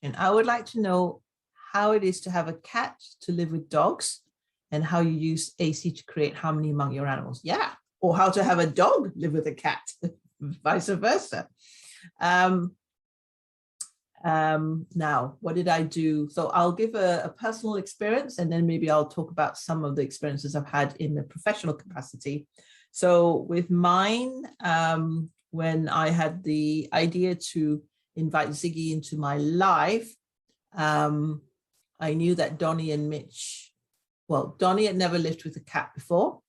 and I would like to know how it is to have a cat to live with dogs and how you use AC to create harmony among your animals. Yeah, or how to have a dog live with a cat, vice versa. Now, what did I do? So I'll give a personal experience, and then maybe I'll talk about some of the experiences I've had in the professional capacity. So with mine, when I had the idea to invite Ziggy into my life, I knew that Donnie and Mitch, well, Donnie had never lived with a cat before.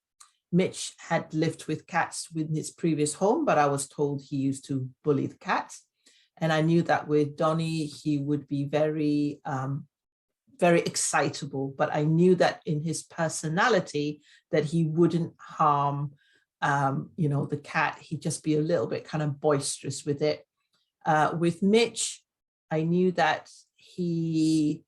Mitch had lived with cats with his previous home, but I was told he used to bully the cats. And I knew that with Donnie, he would be very, very excitable, but I knew that in his personality that he wouldn't harm, you know, the cat. He'd just be a little bit kind of boisterous with it. With Mitch, I knew that he,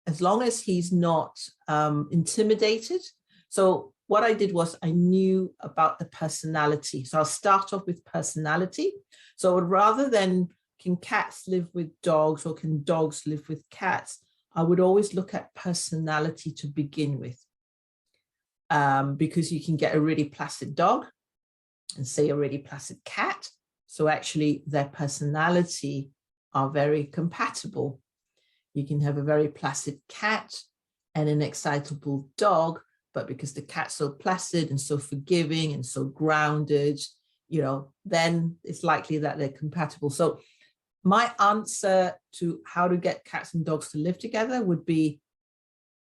as long as he's not intimidated. So what I did was I knew about the personality. So I'll start off with personality. So rather than can cats live with dogs or can dogs live with cats, I would always look at personality to begin with, because you can get a really placid dog and say a really placid cat. So actually their personality are very compatible. You can have a very placid cat and an excitable dog, but because the cat's so placid and so forgiving and so grounded, you know, then it's likely that they're compatible. So my answer to how to get cats and dogs to live together would be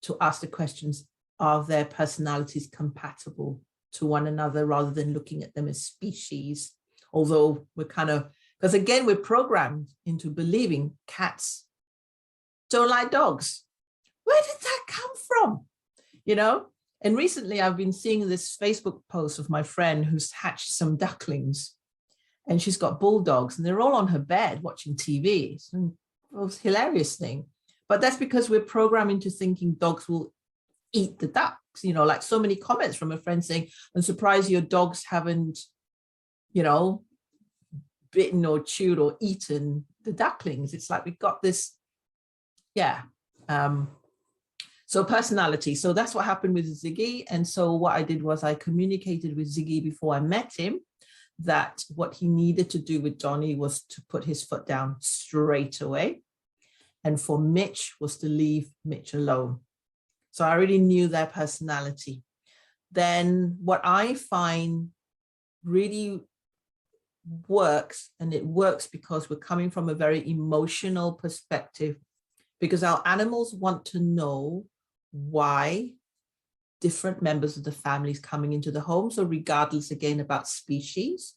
to ask the questions, are their personalities compatible to one another, rather than looking at them as species? Although we're kind of, because again, we're programmed into believing cats don't like dogs. Where did that come from? You know? And recently I've been seeing this Facebook post of my friend who's hatched some ducklings, and she's got bulldogs and they're all on her bed watching TV. It's a hilarious thing. But that's because we're programmed into thinking dogs will eat the ducks, you know, like so many comments from a friend saying, I'm surprised your dogs haven't, you know, bitten or chewed or eaten the ducklings. It's like we've got this, yeah. So personality. So that's what happened with Ziggy. And so what I did was I communicated with Ziggy before I met him that what he needed to do with Donnie was to put his foot down straight away. And for Mitch was to leave Mitch alone. So I already knew their personality. Then what I find really works, and it works because we're coming from a very emotional perspective, because our animals want to know why different members of the family is coming into the home. So regardless, again, about species.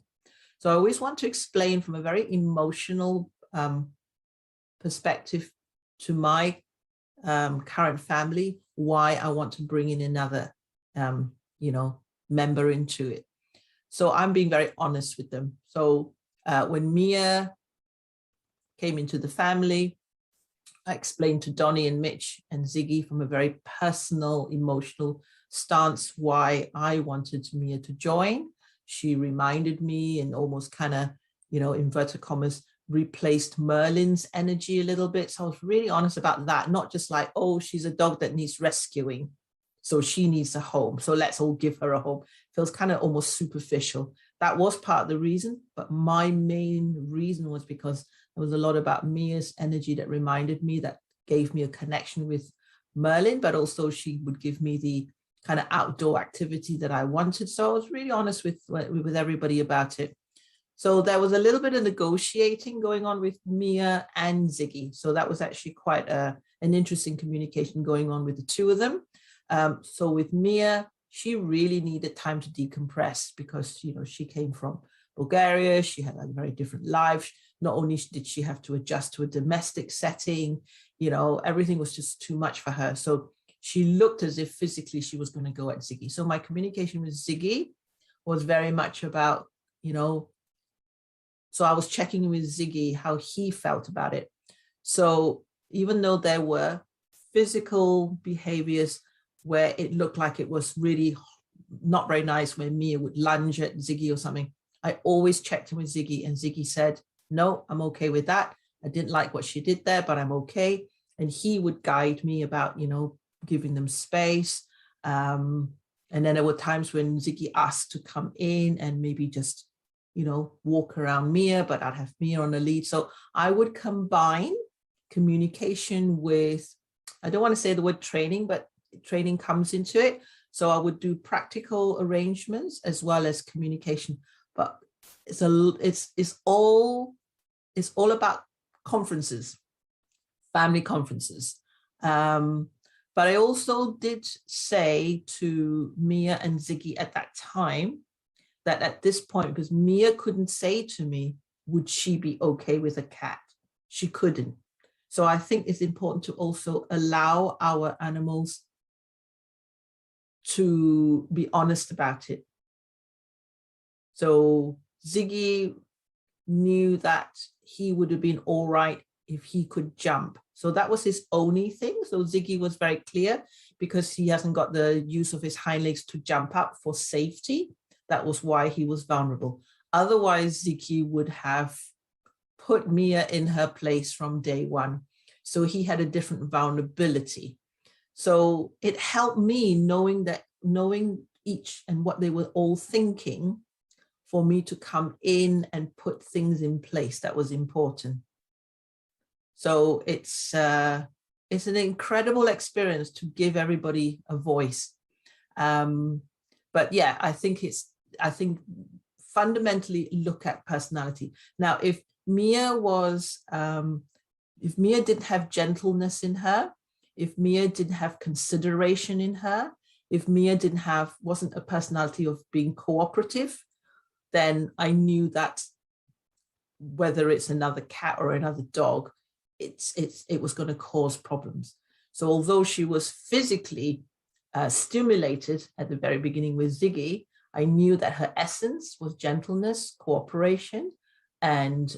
So I always want to explain from a very emotional perspective to my current family why I want to bring in another, you know, member into it. So I'm being very honest with them. So when Mia came into the family, I explained to Donnie and Mitch and Ziggy from a very personal, emotional stance why I wanted Mia to join. She reminded me and almost kind of, you know, inverted commas, replaced Merlin's energy a little bit. So I was really honest about that, not just like, oh, she's a dog that needs rescuing, so she needs a home, so let's all give her a home. Feels kind of almost superficial. That was part of the reason, but my main reason was because there was a lot about Mia's energy that reminded me, that gave me a connection with Merlin, but also she would give me the kind of outdoor activity that I wanted. So I was really honest with everybody about it. So there was a little bit of negotiating going on with Mia and Ziggy. So that was actually quite an interesting communication going on with the two of them. So with Mia, she really needed time to decompress because, you know, she came from Bulgaria. She had a very different life. Not only did she have to adjust to a domestic setting, you know, everything was just too much for her. So she looked as if physically she was going to go at Ziggy. So my communication with Ziggy was very much about, you know, so I was checking with Ziggy how he felt about it. So even though there were physical behaviors where it looked like it was really not very nice, when Mia would lunge at Ziggy or something, I always checked in with Ziggy, and Ziggy said, no, I'm okay with that. I didn't like what she did there, but I'm okay. And he would guide me about, giving them space. And then there were times when Ziggy asked to come in and maybe just, walk around Mia, but I'd have Mia on the lead. So I would combine communication with, I don't want to say the word training, but training comes into it. So I would do practical arrangements as well as communication. But it's all about conferences, family conferences. But I also did say to Mia and Ziggy at that time that at this point, because Mia couldn't say to me, would she be okay with a cat? She couldn't. So I think it's important to also allow our animals to be honest about it. So Ziggy knew that he would have been all right if he could jump. So that was his only thing. So Ziggy was very clear because he hasn't got the use of his hind legs to jump up for safety. That was why he was vulnerable. Otherwise, Ziggy would have put Mia in her place from day one. So he had a different vulnerability. So it helped me knowing each and what they were all thinking for me to come in and put things in place that was important. So it's an incredible experience to give everybody a voice. But yeah, I think fundamentally look at personality. Now, if Mia didn't have gentleness in her, if Mia didn't have consideration in her, if Mia wasn't a personality of being cooperative, then I knew that whether it's another cat or another dog, it was going to cause problems. So although she was physically stimulated at the very beginning with Ziggy, I knew that her essence was gentleness, cooperation, and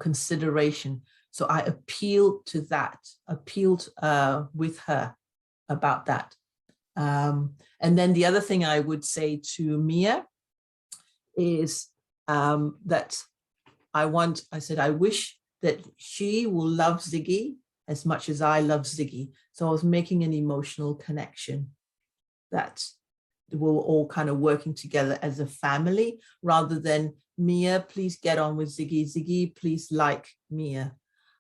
consideration. So I appealed with her about that. And then the other thing I would say to Mia is that I wish that she will love Ziggy as much as I love Ziggy. So I was making an emotional connection that we're all kind of working together as a family rather than Mia, please get on with Ziggy. Ziggy, please like Mia.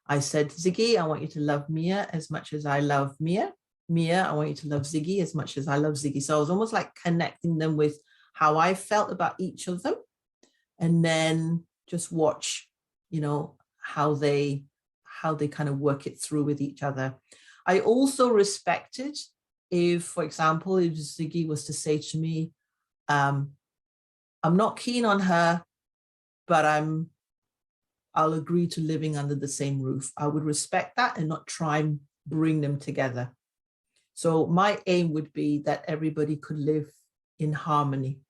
I said, Ziggy, I want you to love Mia as much as I love Mia. Mia, I want you to love Ziggy as much as I love Ziggy. So I was almost like connecting them with how I felt about each of them. And then just watch, how they kind of work it through with each other. I also respected if, for example, if Ziggy was to say to me, I'm not keen on her, but I'll agree to living under the same roof. I would respect that and not try and bring them together. So my aim would be that everybody could live in harmony.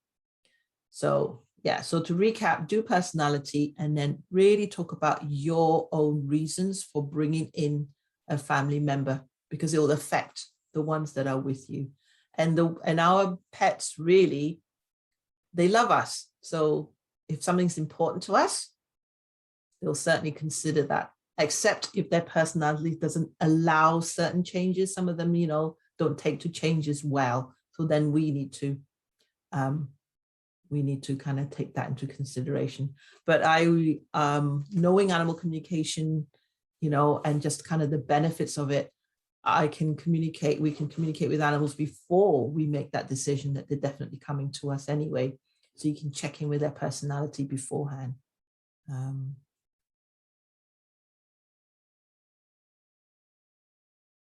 So yeah, so to recap, do personality and then really talk about your own reasons for bringing in a family member because it will affect the ones that are with you. And our pets really, they love us. So if something's important to us, they'll certainly consider that, except if their personality doesn't allow certain changes. Some of them, don't take to changes well. So then we need to kind of take that into consideration. But knowing animal communication, and just kind of the benefits of it, we can communicate with animals before we make that decision that they're definitely coming to us anyway. So you can check in with their personality beforehand.